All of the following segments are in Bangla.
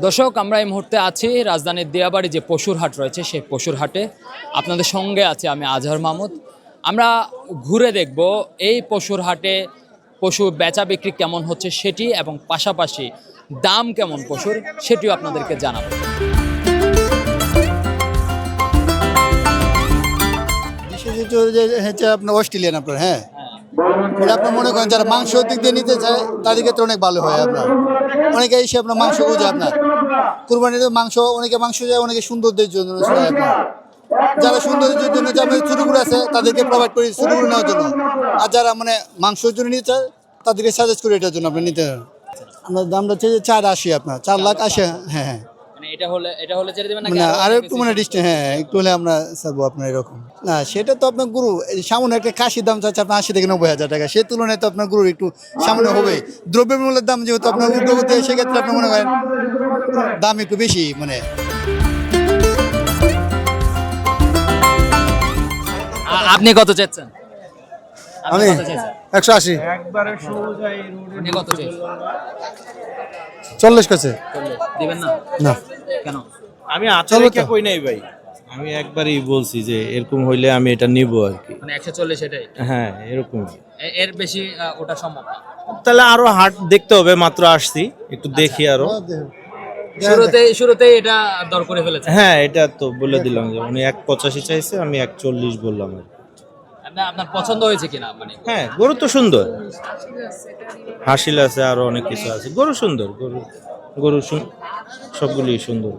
দর্শক, আমরা এই মুহূর্তে আছি রাজধানীর দিয়াবাড়ি যে পশুর হাট রয়েছে সেই পশুর হাটে। আপনাদের সঙ্গে আছে আমি আজহার মাহমুদ। আমরা ঘুরে দেখব এই পশুর হাটে পশু বেচা বিক্রি কেমন হচ্ছে সেটি, এবং পাশাপাশি দাম কেমন পশুর সেটিও আপনাদেরকে জানাবো। হচ্ছে আপনার অস্ট্রেলিয়ান আপনার, হ্যাঁ এটা আপনার মনে করেন যারা মাংস দিক দিয়ে নিতে চায় তাদের ক্ষেত্রে অনেক ভালো হয়। আপনার অনেকে এসে আপনার মাংস খুঁজে, আপনার কুরবানিতে মাংস, অনেকে মাংস যায়, অনেকে সৌন্দর্যের জন্য যায়। আপনার যারা সৌন্দর্যের জন্য যে আপনার ছোটো করে আছে তাদেরকে প্রোভাইড করি ছোটো করে নেওয়ার জন্য, আর যারা মানে মাংসের জন্য নিতে চায় তাদেরকে সাজেস্ট করি এটার জন্য আপনি নিতে। আপনার দামটা হচ্ছে 480, আপনার 4,80,000। হ্যাঁ হ্যাঁ, এটা হলে ছেড়ে দিবেন নাকি না আর একটু মানে ডিস্টেন্স, হ্যাঁ একটু হলে আমরা ছাড়বো আপনার এরকম। না সেটা তো আপনার গরু সামনে একটা খাসির দাম চাচ্ছে আপনার 80 থেকে 90,000 টাকা, সে তুলনায় তো আপনার গরুর একটু সামনে হবে। দ্রব্যমূল্যের দাম যেহেতু আপনার উদ্যোগতে, সেক্ষেত্রে আপনি মনে করেন দাম একটু বেশি। মানে আপনি কত চাচ্ছেন? আমি 180, আপনি কত চাইছেন? 40 কাছে দিবেন না? না কেন? আমি আচারিকা কই নাই ভাই, আমি একবারই বলছি যে এরকম হইলে আমি এটা নিব আর কি। মানে 140 এটাই? হ্যাঁ এরকম। এর বেশি ওটা সম্ভব না। তাহলে আরো হাট দেখতে হবে, মাত্র আসছি একটু দেখি আরো। শুরুতেই এটা দর করে ফেলেছে। হ্যাঁ এটা তো বলে দিলাম যে উনি 185 চাইছে, আমি 140 বললাম আর কি। আপনার পছন্দ হয়েছে কিনা? মানে হ্যাঁ গরু তো সুন্দর, হাসিল আছে, আরো অনেক কিছু আছে। গরু সুন্দর, গরু সবগুলি সুন্দর।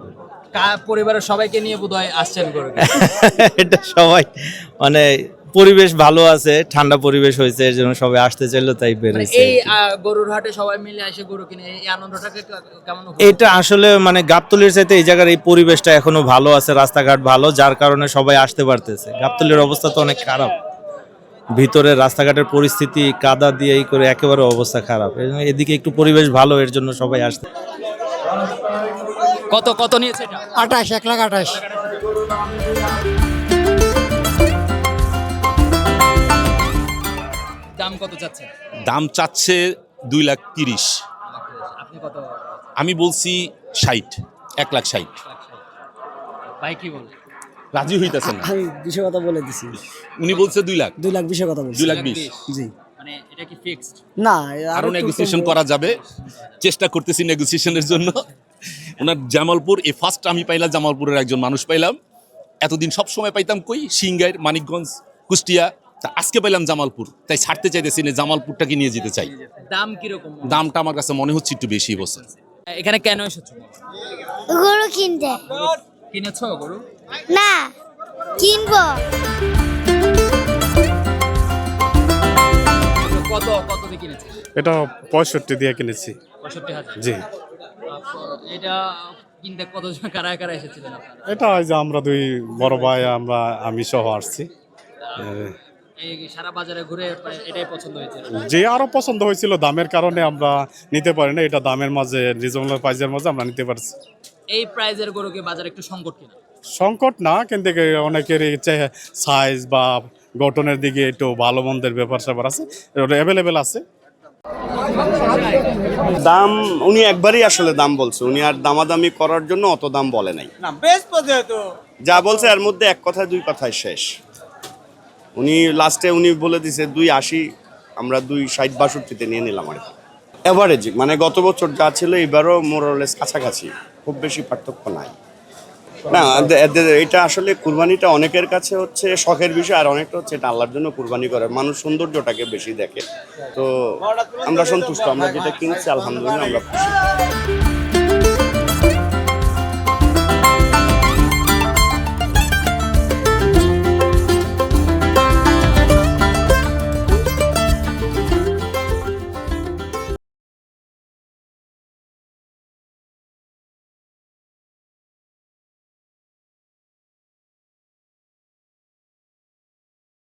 পরিবারের সবাইকে নিয়ে বোধহয় আসছেন গরু। এটা সবাই মানে পরিবেশ ভালো আছে, ঠান্ডা পরিবেশ হয়েছে, এর জন্য সবাই আসতে চাইলো, তাই বেরিয়েছে। এই গরুর হাটে সবাই মিলে এসে গরু কিনে এই আনন্দটাকে কেমন? এটা আসলে মানে গাবতলীর চাইতে এই জায়গার এই পরিবেশটা এখনো ভালো আছে, রাস্তাঘাট ভালো, যার কারণে সবাই আসতে পারতেছে। গাবতলীর অবস্থা তো অনেক খারাপ, ভিতরে রাস্তাঘাটের পরিস্থিতি কাদা দিয়ে এই করে একেবারে অবস্থা খারাপ। এদিকে একটু পরিবেশ ভালো, এর জন্য সবাই আসতে। কত কত নিয়েছে এটা? 28, 1,28,000। দাম কত চাচ্ছেন? দাম চাচ্ছে 2,30,000। আপনি কত? আমি বলছি 60, 1,60,000। ভাই কি বলে? রাজি হইতেছেন না? আমি 20 কথা বলে দিছি। উনি বলছে 2 লাখ, 2 লাখ 20 কথা বলছি। 2,20,000। জি মানে এটা কি ফিক্সড? না আরো নেগোসিয়েশন করা যাবে, চেষ্টা করতেছি নেগোসিয়েশনের জন্য। ওনার জামালপুর, এই ফার্স্ট আমি পাইলাম জামালপুরের একজন মানুষ পাইলাম। এতদিন সব সময় পাইতাম কই সিংগাইর, মানিকগঞ্জ, কুষ্টিয়া, তা আজকে পাইলাম জামালপুর, তাই ছাড়তে চাইতেছি না, জামালপুরটাকে নিয়ে যেতে চাই। দাম কিরকম? দামটা আমার কাছে মনে হচ্ছে একটু বেশি বলছে। এখানে কেন এসেছো? গরু কিনতে। কিনেছো গরু? না, কিনবো। কত দিয়ে কিনেছো? এটা 65 দিয়ে কিনেছি। 65,000? জি, এটা কিনতে কতজন কারা কারা এসেছিলেন আপনারা? এটা ওই যে আমরা দুই বড় ভাই, আমি সহ আসছি। এই সারা বাজারে ঘুরে এটাই পছন্দ হয়েছে? যে আরো পছন্দ হয়েছিল, দামের কারণে আমরা নিতে পারি না। এটা দামের মাঝে, রিজনেবল প্রাইসের মাঝে আমরা নিতে পারছি। এই প্রাইজের গরুকে বাজারে একটু সংকট কিনা? সংকট না, কিন্তু অনেকের সাইজ বা গঠনের দিকে একটু ভালো মন্দের ব্যাপার স্যাপার আছে, ওটা অ্যাভেলেবেল আছে। দাম উনি একবারই আসলে দাম বলছে, উনি আর দামাদামি করার জন্য অত দাম বলে নাই। যা বলছে এর মধ্যে এক কথা দুই কথায় শেষ। উনি লাস্টে উনি বলে দিছে 280, আমরা 260-62 নিয়ে নিলাম আর কি। এভারেজ মানে গত বছর যা ছিল এবারও মোরলেস কাছাকাছি, খুব বেশি পার্থক্য নাই। না এটা আসলে কুরবানিটা অনেকের কাছে হচ্ছে শখের বিষয়, আর অনেকটা হচ্ছে এটা আল্লাহর জন্য কুরবানি করে। মানুষ সৌন্দর্যটাকে বেশি দেখে, তো আমরা সন্তুষ্ট। আমরা যেটা কিনছি আলহামদুলিল্লাহ আমরা খুশি।